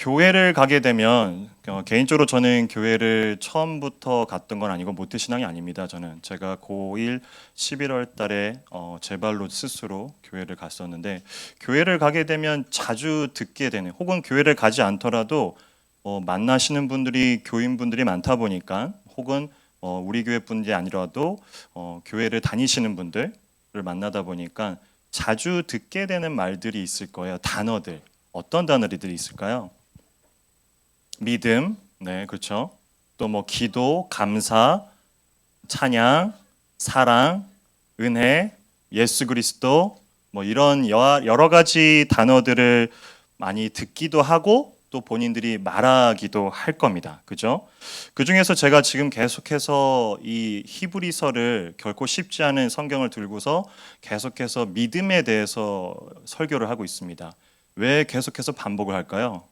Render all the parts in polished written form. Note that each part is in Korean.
교회를 가게 되면 개인적으로 저는 교회를 처음부터 갔던 건 아니고 모태신앙이 아닙니다. 제가 고1 11월 달에 제 발로 스스로 교회를 갔었는데, 교회를 가게 되면 자주 듣게 되는, 혹은 교회를 가지 않더라도 만나시는 분들이 교인분들이 많다 보니까, 혹은 우리 교회 분들이 아니라도 교회를 다니시는 분들을 만나다 보니까 자주 듣게 되는 말들이 있을 거예요. 단어들. 어떤 단어들이 있을까요? 믿음, 네, 그렇죠. 또 뭐 기도, 감사, 찬양, 사랑, 은혜, 예수 그리스도, 뭐 이런 여러 가지 단어들을 많이 듣기도 하고 또 본인들이 말하기도 할 겁니다. 그죠? 그 중에서 제가 지금 계속해서 이 히브리서를 결코 쉽지 않은 성경을 들고서 계속해서 믿음에 대해서 설교를 하고 있습니다. 왜 계속해서 반복을 할까요?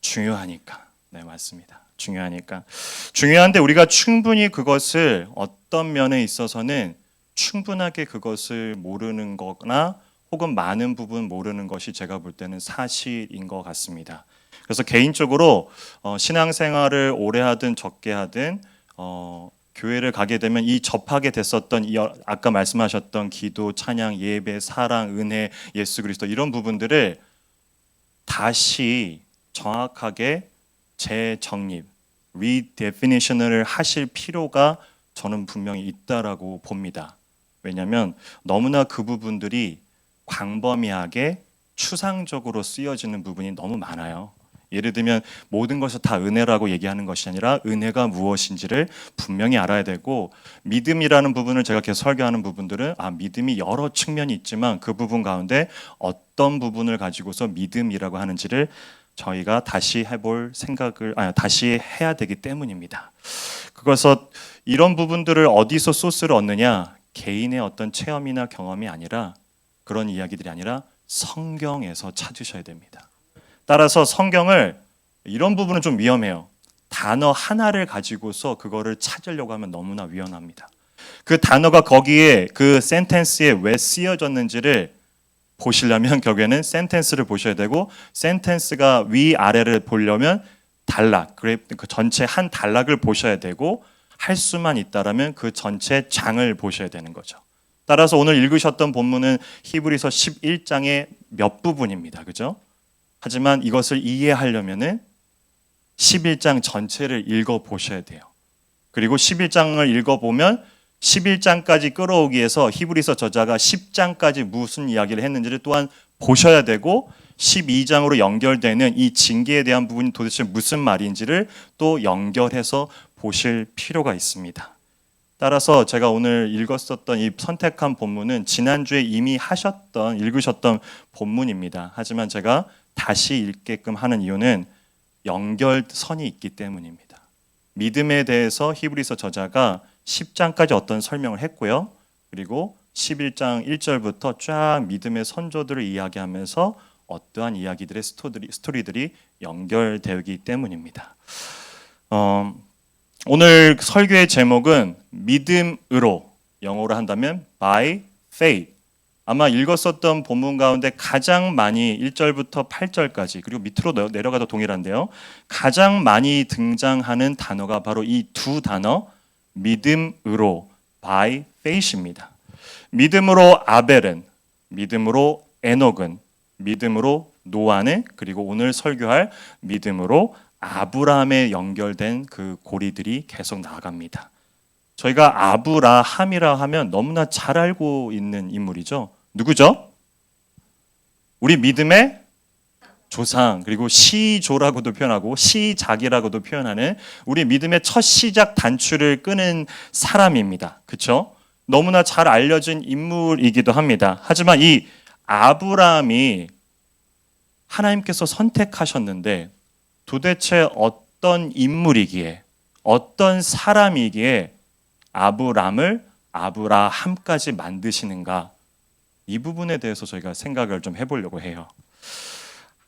중요하니까. 네, 맞습니다. 중요하니까. 중요한데 우리가 충분히 그것을 어떤 면에 있어서는 충분하게 그것을 모르는 거나 혹은 많은 부분 모르는 것이 제가 볼 때는 사실인 것 같습니다. 그래서 개인적으로 신앙생활을 오래 하든 적게 하든 교회를 가게 되면 이 접하게 됐었던 아까 말씀하셨던 기도, 찬양, 예배, 사랑, 은혜, 예수 그리스도 이런 부분들을 다시 정확하게 재정립, 리데피니션을 하실 필요가 저는 분명히 있다라고 봅니다. 왜냐하면 너무나 그 부분들이 광범위하게 추상적으로 쓰여지는 부분이 너무 많아요. 예를 들면 모든 것을 다 은혜라고 얘기하는 것이 아니라 은혜가 무엇인지를 분명히 알아야 되고, 믿음이라는 부분을 제가 계속 설교하는 부분들은 믿음이 여러 측면이 있지만 그 부분 가운데 어떤 부분을 가지고서 믿음이라고 하는지를 저희가 다시 해볼 생각을 다시 해야 되기 때문입니다. 그래서 이런 부분들을 어디서 소스를 얻느냐? 개인의 어떤 체험이나 경험이 아니라, 그런 이야기들이 아니라 성경에서 찾으셔야 됩니다. 따라서 성경을, 이런 부분은 좀 위험해요. 단어 하나를 가지고서 그거를 찾으려고 하면 너무나 위험합니다. 그 단어가 거기에 그 센텐스에 왜 쓰여졌는지를 보시려면 결국에는 센텐스를 보셔야 되고, 센텐스가 위아래를 보려면 단락, 그 전체 한 단락을 보셔야 되고, 할 수만 있다라면 그 전체 장을 보셔야 되는 거죠. 따라서 오늘 읽으셨던 본문은 히브리서 11장의 몇 부분입니다. 그죠? 하지만 이것을 이해하려면은 11장 전체를 읽어 보셔야 돼요. 그리고 11장을 읽어 보면 11장까지 끌어오기 위해서 히브리서 저자가 10장까지 무슨 이야기를 했는지를 또한 보셔야 되고, 12장으로 연결되는 이 징계에 대한 부분이 도대체 무슨 말인지를 또 연결해서 보실 필요가 있습니다. 따라서 제가 오늘 읽었었던 이 선택한 본문은 지난주에 이미 읽으셨던 본문입니다. 하지만 제가 다시 읽게끔 하는 이유는 연결선이 있기 때문입니다. 믿음에 대해서 히브리서 저자가 10장까지 어떤 설명을 했고요. 그리고 11장 1절부터 쫙 믿음의 선조들을 이야기하면서 어떠한 이야기들의 스토리들이 연결되기 때문입니다. 오늘 설교의 제목은 믿음으로, 영어로 한다면 by faith. 아마 읽었었던 본문 가운데 가장 많이 1절부터 8절까지, 그리고 밑으로 내려가도 동일한데요, 가장 많이 등장하는 단어가 바로 이 두 단어, 믿음으로, by faith입니다. 믿음으로 아벨은, 믿음으로 에녹은, 믿음으로 노아는, 그리고 오늘 설교할 믿음으로 아브라함에 연결된 그 고리들이 계속 나아갑니다. 저희가 아브라함이라 하면 너무나 잘 알고 있는 인물이죠. 누구죠? 우리 믿음의 조상, 그리고 시조라고도 표현하고 시작이라고도 표현하는 우리 믿음의 첫 시작 단추를 끄는 사람입니다. 그렇죠? 너무나 잘 알려진 인물이기도 합니다. 하지만 이 아브라함이 하나님께서 선택하셨는데 도대체 어떤 인물이기에, 어떤 사람이기에 아브라함까지 만드시는가, 이 부분에 대해서 저희가 생각을 좀 해보려고 해요.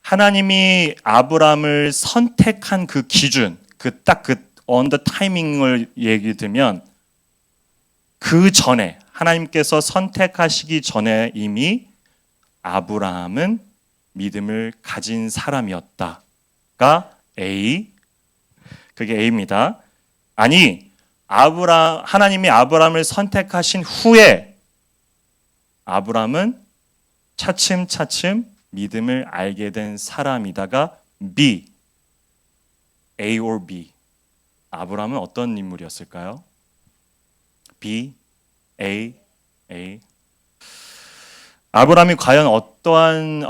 하나님이 아브라함을 선택한 그 기준, on the timing을 얘기 들면, 그 전에, 하나님께서 선택하시기 전에 이미 아브라함은 믿음을 가진 사람이었다가 A, 그게 A입니다. 아니, 하나님이 아브라함을 선택하신 후에 아브라함은 차츰차츰 믿음을 알게 된 사람이다가 B, A or B. 아브라함은 어떤 인물이었을까요? B, A. 아브라함이 과연 어떠한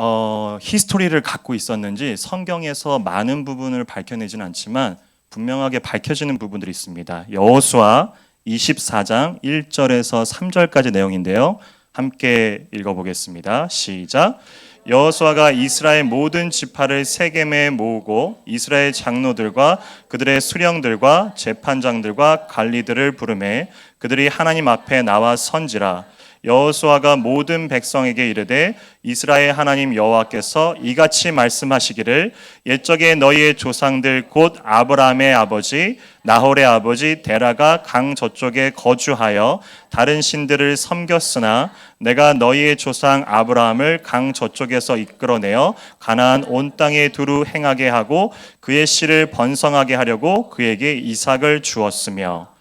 히스토리를 갖고 있었는지 성경에서 많은 부분을 밝혀내지는 않지만 분명하게 밝혀지는 부분들이 있습니다. 여호수아 24장 1절에서 3절까지 내용인데요. 함께 읽어보겠습니다. 시작. 여호수아가 이스라엘 모든 지파를 세겜에 모으고 이스라엘 장로들과 그들의 수령들과 재판장들과 관리들을 부르매 그들이 하나님 앞에 나와 선지라. 여호수아가 모든 백성에게 이르되 이스라엘 하나님 여호와께서 이같이 말씀하시기를 옛적에 너희의 조상들 곧 아브라함의 아버지 나홀의 아버지 데라가 강 저쪽에 거주하여 다른 신들을 섬겼으나 내가 너희의 조상 아브라함을 강 저쪽에서 이끌어내어 가나안 온 땅에 두루 행하게 하고 그의 씨를 번성하게 하려고 그에게 이삭을 주었으며.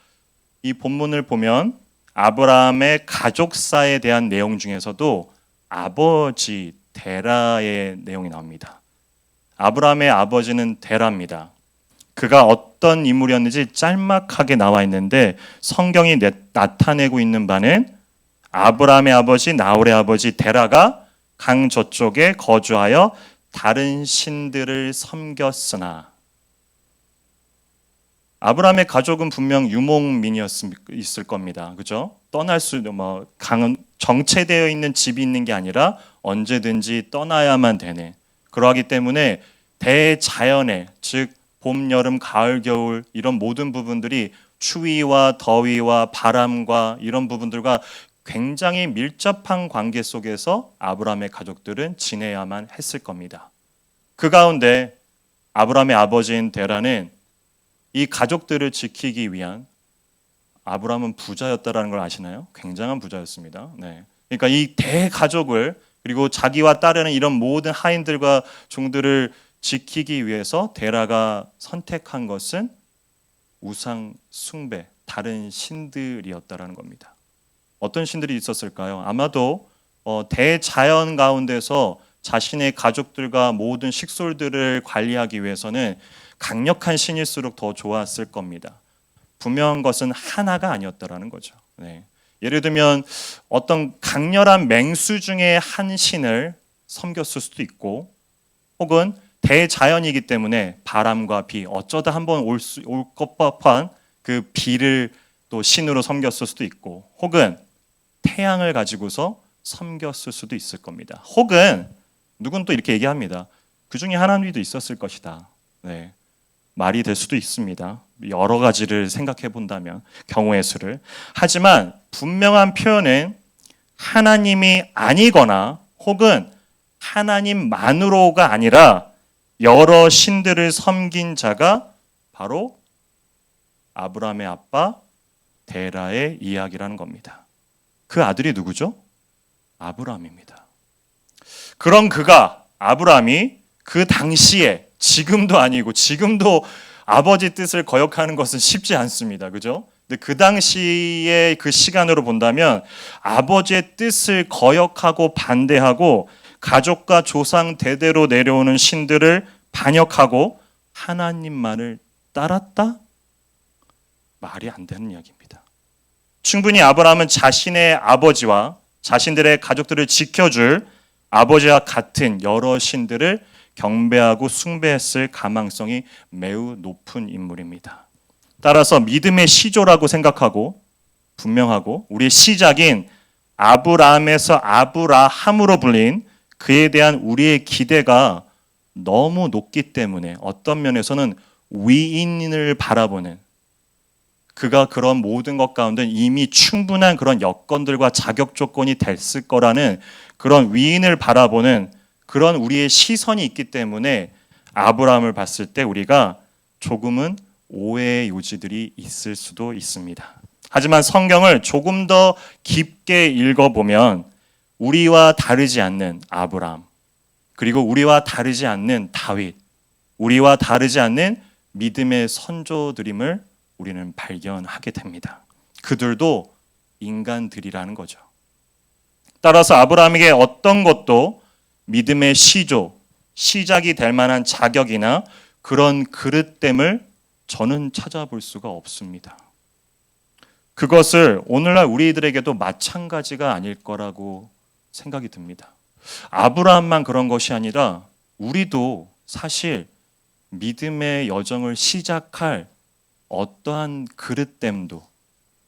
이 본문을 보면 아브라함의 가족사에 대한 내용 중에서도 아버지 데라의 내용이 나옵니다. 아브라함의 아버지는 데라입니다. 그가 어떤 인물이었는지 짤막하게 나와 있는데 성경이 나타내고 있는 바는 아브라함의 아버지 나홀의 아버지 데라가 강 저쪽에 거주하여 다른 신들을 섬겼으나. 아브라함의 가족은 분명 유목민이었을 겁니다. 그죠? 떠날 정체되어 있는 집이 있는 게 아니라 언제든지 떠나야만 되는. 그러하기 때문에 대자연의, 즉 봄, 여름, 가을, 겨울 이런 모든 부분들이 추위와 더위와 바람과 이런 부분들과 굉장히 밀접한 관계 속에서 아브라함의 가족들은 지내야만 했을 겁니다. 그 가운데 아브라함의 아버지인 데라는 이 가족들을 지키기 위한, 아브라함은 부자였다라는 걸 아시나요? 굉장한 부자였습니다. 네. 그러니까 이 대가족을 그리고 자기와 따르는 이런 모든 하인들과 종들을 지키기 위해서 데라가 선택한 것은 우상 숭배, 다른 신들이었다라는 겁니다. 어떤 신들이 있었을까요? 아마도 대자연 가운데서 자신의 가족들과 모든 식솔들을 관리하기 위해서는 강력한 신일수록 더 좋았을 겁니다. 분명한 것은 하나가 아니었다라는 거죠. 네. 예를 들면 어떤 강렬한 맹수 중에 한 신을 섬겼을 수도 있고, 혹은 대자연이기 때문에 바람과 비, 어쩌다 한번 올 법한 그 비를 또 신으로 섬겼을 수도 있고, 혹은 태양을 가지고서 섬겼을 수도 있을 겁니다. 혹은 누군 또 이렇게 얘기합니다. 그 중에 하나님도 있었을 것이다. 네. 말이 될 수도 있습니다. 여러 가지를 생각해 본다면 경우의 수를. 하지만 분명한 표현은 하나님이 아니거나 혹은 하나님만으로가 아니라 여러 신들을 섬긴 자가 바로 아브라함의 아빠 데라의 이야기라는 겁니다. 그 아들이 누구죠? 아브라함입니다. 그런 아브라함이 그 당시에, 지금도 아니고 지금도 아버지 뜻을 거역하는 것은 쉽지 않습니다. 그죠? 근데 그 당시의 그 시간으로 본다면 아버지의 뜻을 거역하고 반대하고 가족과 조상 대대로 내려오는 신들을 반역하고 하나님만을 따랐다? 말이 안 되는 이야기입니다. 충분히 아브라함은 자신의 아버지와 자신들의 가족들을 지켜줄 아버지와 같은 여러 신들을 경배하고 숭배했을 가망성이 매우 높은 인물입니다. 따라서 믿음의 시조라고 생각하고 분명하고 우리의 시작인 아브라함에서 아브라함으로 불린 그에 대한 우리의 기대가 너무 높기 때문에 어떤 면에서는 위인을 바라보는, 그가 그런 모든 것 가운데 이미 충분한 그런 여건들과 자격 조건이 됐을 거라는 그런 위인을 바라보는 그런 우리의 시선이 있기 때문에 아브라함을 봤을 때 우리가 조금은 오해의 요지들이 있을 수도 있습니다. 하지만 성경을 조금 더 깊게 읽어보면 우리와 다르지 않는 아브라함, 그리고 우리와 다르지 않는 다윗, 우리와 다르지 않는 믿음의 선조들임을 우리는 발견하게 됩니다. 그들도 인간들이라는 거죠. 따라서 아브라함에게 어떤 것도 믿음의 시조, 시작이 될 만한 자격이나 그런 그릇됨을 저는 찾아볼 수가 없습니다. 그것을 오늘날 우리들에게도 마찬가지가 아닐 거라고 생각이 듭니다. 아브라함만 그런 것이 아니라 우리도 사실 믿음의 여정을 시작할 어떠한 그릇됨도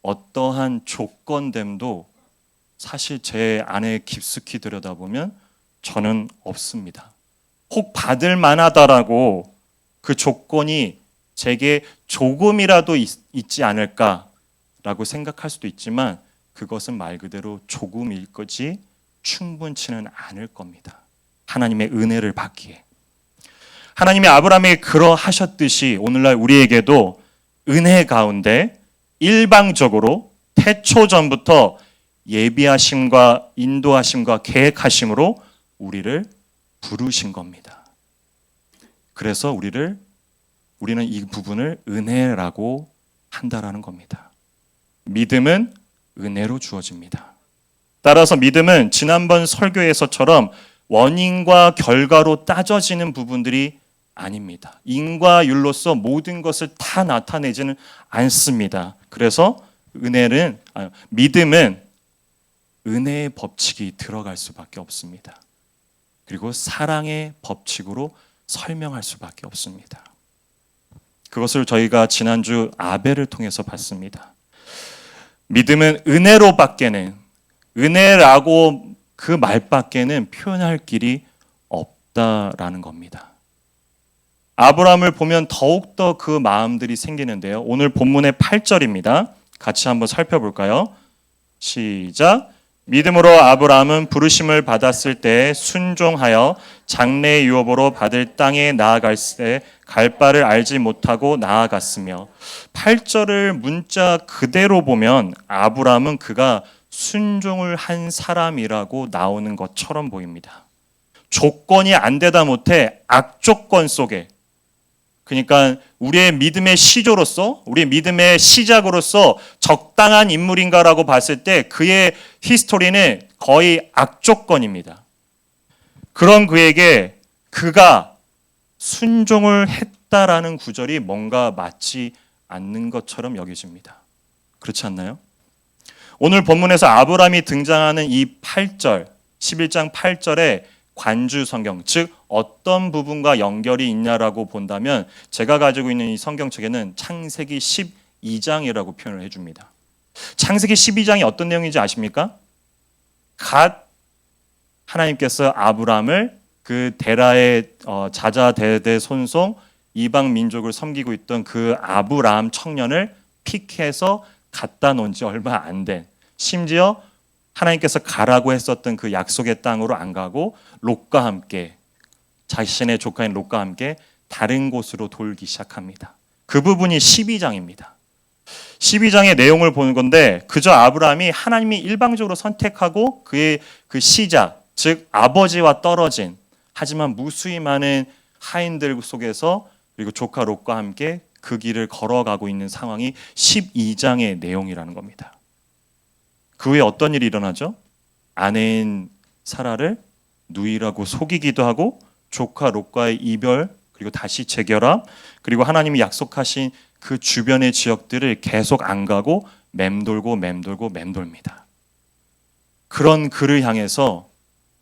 어떠한 조건됨도 사실 제 안에 깊숙이 들여다보면 저는 없습니다. 혹 받을 만하다라고 그 조건이 제게 조금이라도 있지 않을까라고 생각할 수도 있지만 그것은 말 그대로 조금일 거지 충분치는 않을 겁니다. 하나님의 은혜를 받기에. 하나님이 아브라함에게 그러하셨듯이 오늘날 우리에게도 은혜 가운데 일방적으로 태초전부터 예비하심과 인도하심과 계획하심으로 우리를 부르신 겁니다. 그래서 우리는 이 부분을 은혜라고 한다라는 겁니다. 믿음은 은혜로 주어집니다. 따라서 믿음은 지난번 설교에서처럼 원인과 결과로 따져지는 부분들이 아닙니다. 인과율로서 모든 것을 다 나타내지는 않습니다. 그래서 믿음은 은혜의 법칙이 들어갈 수밖에 없습니다. 그리고 사랑의 법칙으로 설명할 수밖에 없습니다. 그것을 저희가 지난주 아벨을 통해서 봤습니다. 믿음은 은혜라고 그 말밖에는 표현할 길이 없다라는 겁니다. 아브라함을 보면 더욱더 그 마음들이 생기는데요. 오늘 본문의 8절입니다. 같이 한번 살펴볼까요? 시작. 믿음으로 아브라함은 부르심을 받았을 때 순종하여 장래의 유업으로 받을 땅에 나아갈 때 갈 바를 알지 못하고 나아갔으며 8절을 문자 그대로 보면 아브라함은 그가 순종을 한 사람이라고 나오는 것처럼 보입니다. 조건이 안 되다 못해 악조건 속에 그러니까 우리의 믿음의 시조로서 우리의 믿음의 시작으로서 적당한 인물인가라고 봤을 때 그의 히스토리는 거의 악조건입니다. 그런 그에게 그가 순종을 했다라는 구절이 뭔가 맞지 않는 것처럼 여겨집니다. 그렇지 않나요? 오늘 본문에서 아브라함이 등장하는 이 8절, 11장 8절에 관주 성경, 즉 어떤 부분과 연결이 있냐라고 본다면 제가 가지고 있는 이 성경책에는 창세기 12장이라고 표현을 해줍니다. 창세기 12장이 어떤 내용인지 아십니까? 갓 하나님께서 아브라함을 그 데라의 자자 대대손손 이방 민족을 섬기고 있던 그 아브라함 청년을 픽해서 갖다 놓은 지 얼마 안 된, 심지어 하나님께서 가라고 했었던 그 약속의 땅으로 안 가고 롯과 함께 자신의 조카인 롯과 함께 다른 곳으로 돌기 시작합니다. 그 부분이 12장입니다. 12장의 내용을 보는 건데 그저 아브라함이 하나님이 일방적으로 선택하고 그의 그 시작, 즉 아버지와 떨어진 하지만 무수히 많은 하인들 속에서 그리고 조카 롯과 함께 그 길을 걸어가고 있는 상황이 12장의 내용이라는 겁니다. 그 후에 어떤 일이 일어나죠? 아내인 사라를 누이라고 속이기도 하고 조카 롯과의 이별 그리고 다시 재결합 그리고 하나님이 약속하신 그 주변의 지역들을 계속 안 가고 맴돌니다. 그런 그를 향해서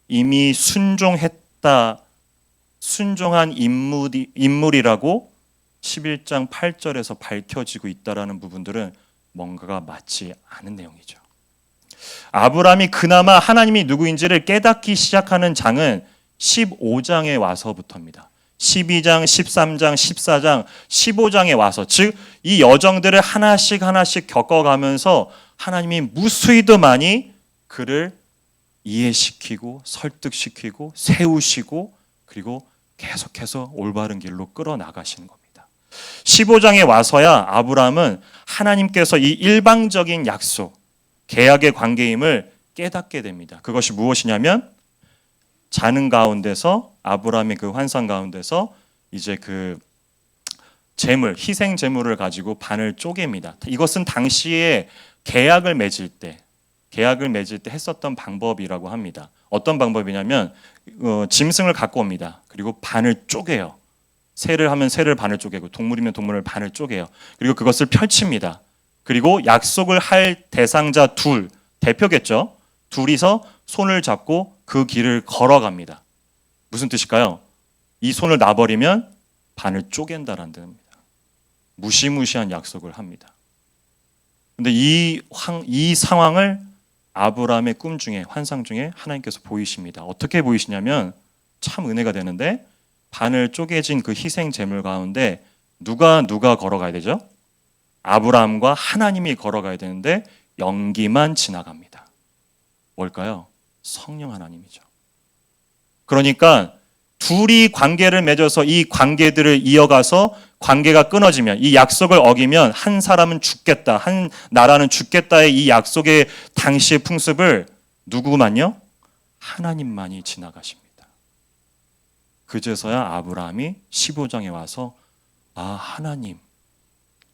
이미 순종한 인물이라고 11장 8절에서 밝혀지고 있다라는 부분들은 뭔가가 맞지 않은 내용이죠. 아브라함이 그나마 하나님이 누구인지를 깨닫기 시작하는 장은 15장에 와서부터입니다. 12장, 13장, 14장, 15장에 와서 즉 이 여정들을 하나씩 겪어가면서 하나님이 무수히도 많이 그를 이해시키고 설득시키고 세우시고 그리고 계속해서 올바른 길로 끌어나가시는 겁니다. 15장에 와서야 아브라함은 하나님께서 이 일방적인 약속, 계약의 관계임을 깨닫게 됩니다. 그것이 무엇이냐면 자는 가운데서 아브라함의 그 환상 가운데서 이제 그 재물, 희생 재물을 가지고 반을 쪼갭니다. 이것은 당시에 계약을 맺을 때 했었던 방법이라고 합니다. 어떤 방법이냐면 짐승을 갖고 옵니다. 그리고 반을 쪼개요. 새를 하면 새를 반을 쪼개고 동물이면 동물을 반을 쪼개요. 그리고 그것을 펼칩니다. 그리고 약속을 할 대상자 둘, 대표겠죠? 둘이서 손을 잡고 그 길을 걸어갑니다. 무슨 뜻일까요? 이 손을 놔버리면 반을 쪼갠다라는 뜻입니다. 무시무시한 약속을 합니다. 근데 이 상황을 아브라함의 꿈 중에, 환상 중에 하나님께서 보이십니다. 어떻게 보이시냐면 참 은혜가 되는데, 반을 쪼개진 그 희생 제물 가운데 누가 걸어가야 되죠? 아브라함과 하나님이 걸어가야 되는데 연기만 지나갑니다. 뭘까요? 성령 하나님이죠. 그러니까 둘이 관계를 맺어서 이 관계들을 이어가서 관계가 끊어지면, 이 약속을 어기면 한 사람은 죽겠다, 한 나라는 죽겠다의 이 약속의 당시의 풍습을 누구만요? 하나님만이 지나가십니다. 그제서야 아브라함이 15장에 와서 하나님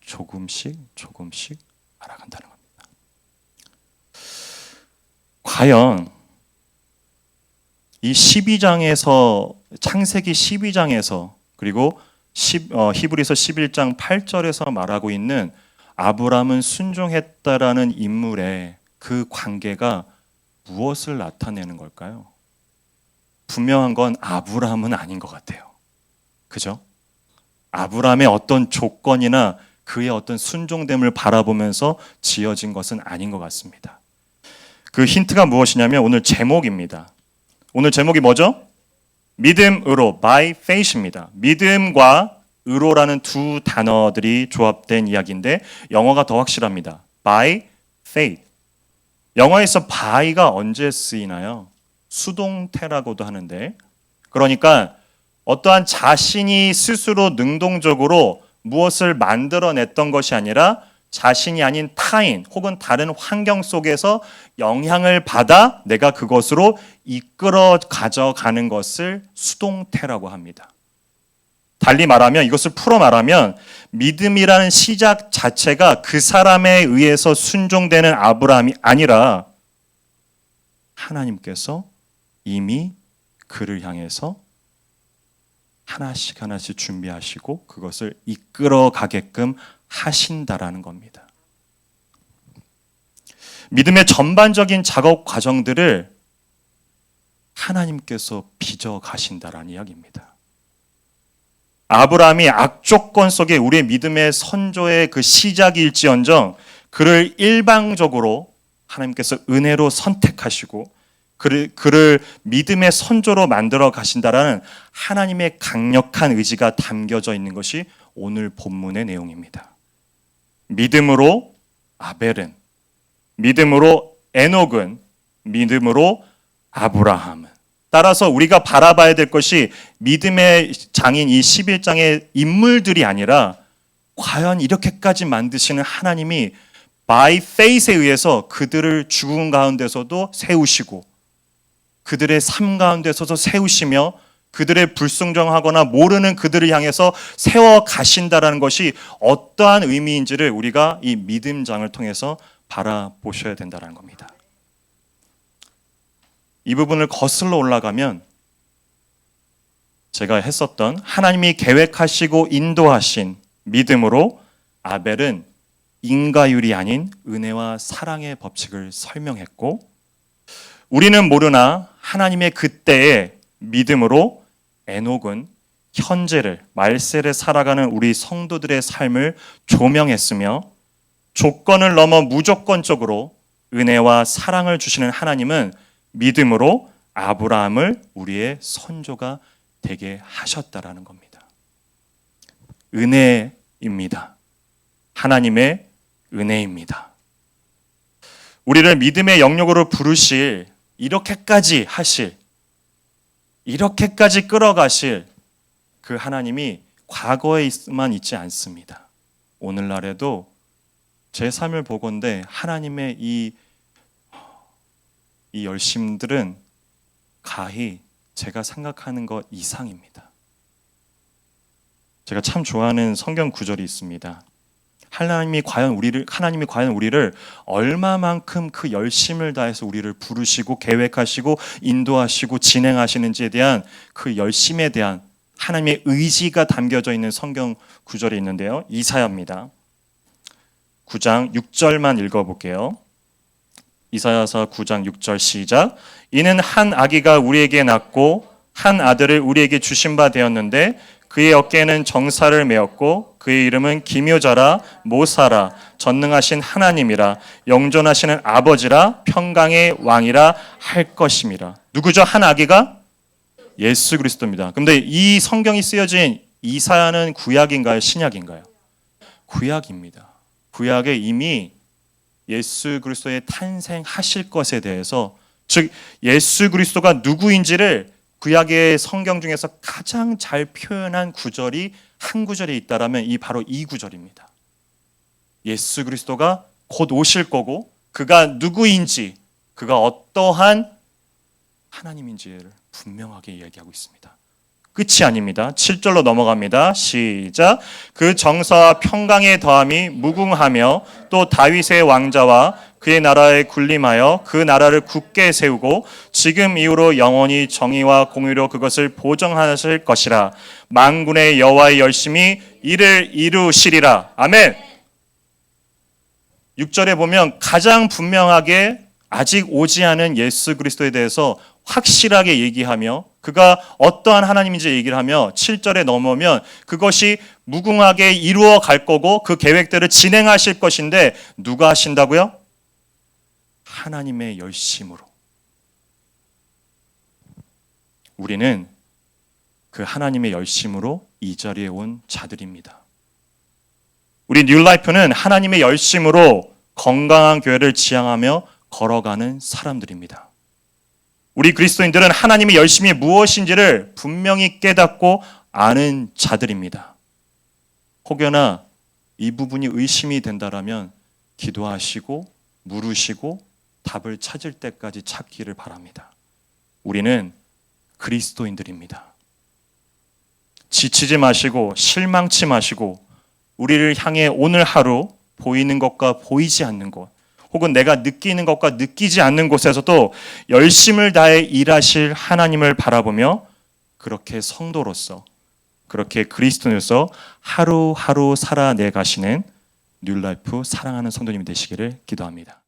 조금씩 알아간다는 겁니다. 과연 이 12장에서, 창세기 12장에서 그리고 히브리서 11장 8절에서 말하고 있는 아브라함은 순종했다라는 인물의 그 관계가 무엇을 나타내는 걸까요? 분명한 건 아브라함은 아닌 것 같아요. 그죠? 아브라함의 어떤 조건이나 그의 어떤 순종됨을 바라보면서 지어진 것은 아닌 것 같습니다. 그 힌트가 무엇이냐면 오늘 제목입니다. 오늘 제목이 뭐죠? 믿음으로, by faith입니다. 믿음과 의로라는 두 단어들이 조합된 이야기인데 영어가 더 확실합니다. by faith. 영어에서 by가 언제 쓰이나요? 수동태라고도 하는데, 그러니까 어떠한 자신이 스스로 능동적으로 무엇을 만들어냈던 것이 아니라 자신이 아닌 타인 혹은 다른 환경 속에서 영향을 받아 내가 그것으로 이끌어 가져가는 것을 수동태라고 합니다. 달리 말하면, 이것을 풀어 말하면 믿음이라는 시작 자체가 그 사람에 의해서 순종되는 아브라함이 아니라 하나님께서 이미 그를 향해서 하나씩 준비하시고 그것을 이끌어 가게끔 하신다라는 겁니다. 믿음의 전반적인 작업 과정들을 하나님께서 빚어 가신다라는 이야기입니다. 아브라함이 악조건 속에 우리의 믿음의 선조의 그 시작일지언정 그를 일방적으로 하나님께서 은혜로 선택하시고 그를 믿음의 선조로 만들어 가신다라는 하나님의 강력한 의지가 담겨져 있는 것이 오늘 본문의 내용입니다. 믿음으로 아벨은, 믿음으로 에녹은, 믿음으로 아브라함은. 따라서 우리가 바라봐야 될 것이 믿음의 장인 이 11장의 인물들이 아니라 과연 이렇게까지 만드시는 하나님이 by faith에 의해서 그들을 죽음 가운데서도 세우시고 그들의 삶 가운데서도 세우시며 그들의 불순종하거나 모르는 그들을 향해서 세워 가신다라는 것이 어떠한 의미인지를 우리가 이 믿음장을 통해서 바라보셔야 된다는 겁니다. 이 부분을 거슬러 올라가면 제가 했었던 하나님이 계획하시고 인도하신 믿음으로 아벨은 인과율이 아닌 은혜와 사랑의 법칙을 설명했고, 우리는 모르나 하나님의 그때의 믿음으로 에녹은 현재를, 말세를 살아가는 우리 성도들의 삶을 조명했으며, 조건을 넘어 무조건적으로 은혜와 사랑을 주시는 하나님은 믿음으로 아브라함을 우리의 선조가 되게 하셨다라는 겁니다. 은혜입니다. 하나님의 은혜입니다. 우리를 믿음의 영역으로 부르실, 이렇게까지 하실, 이렇게까지 끌어가실 그 하나님이 과거에만 있지 않습니다. 오늘날에도 제 삶을 보건대 하나님의 이 열심들은 가히 제가 생각하는 것 이상입니다. 제가 참 좋아하는 성경 구절이 있습니다. 하나님이 과연 우리를 얼마만큼 그 열심을 다해서 우리를 부르시고 계획하시고 인도하시고 진행하시는지에 대한 그 열심에 대한 하나님의 의지가 담겨져 있는 성경 구절이 있는데요. 이사야입니다. 9장 6절만 읽어볼게요. 이사야서 9장 6절 시작. 이는 한 아기가 우리에게 낳고 한 아들을 우리에게 주신 바 되었는데 그의 어깨에는 정사를 메었고 그의 이름은 기묘자라 모사라 전능하신 하나님이라 영존하시는 아버지라 평강의 왕이라 할 것임이라. 누구죠? 한 아기가? 예수 그리스도입니다. 그런데 이 성경이 쓰여진 이사야는 구약인가요? 신약인가요? 구약입니다. 구약에 이미 예수 그리스도의 탄생하실 것에 대해서, 즉 예수 그리스도가 누구인지를 구약의 성경 중에서 가장 잘 표현한 구절이 한 구절에 있다라면 바로 이 구절입니다. 예수 그리스도가 곧 오실 거고 그가 누구인지, 그가 어떠한 하나님인지를 분명하게 이야기하고 있습니다. 끝이 아닙니다. 7절로 넘어갑니다. 시작. 그 정사와 평강의 더함이 무궁하며 또 다윗의 왕자와 그의 나라에 군림하여 그 나라를 굳게 세우고 지금 이후로 영원히 정의와 공의로 그것을 보정하실 것이라. 만군의 여호와의 열심히 이를 이루시리라. 아멘. 6절에 보면 가장 분명하게 아직 오지 않은 예수 그리스도에 대해서 확실하게 얘기하며 그가 어떠한 하나님인지 얘기를 하며 7절에 넘어오면 그것이 무궁하게 이루어 갈 거고 그 계획대로 진행하실 것인데 누가 하신다고요? 하나님의 열심으로. 우리는 그 하나님의 열심으로 이 자리에 온 자들입니다. 우리 뉴라이프는 하나님의 열심으로 건강한 교회를 지향하며 걸어가는 사람들입니다. 우리 그리스도인들은 하나님의 열심이 무엇인지를 분명히 깨닫고 아는 자들입니다. 혹여나 이 부분이 의심이 된다라면 기도하시고 물으시고 답을 찾을 때까지 찾기를 바랍니다. 우리는 그리스도인들입니다. 지치지 마시고 실망치 마시고 우리를 향해 오늘 하루 보이는 것과 보이지 않는 것, 혹은 내가 느끼는 것과 느끼지 않는 곳에서도 열심을 다해 일하실 하나님을 바라보며 그렇게 성도로서, 그렇게 그리스도인으로서 하루하루 살아내 가시는 뉴라이프 사랑하는 성도님이 되시기를 기도합니다.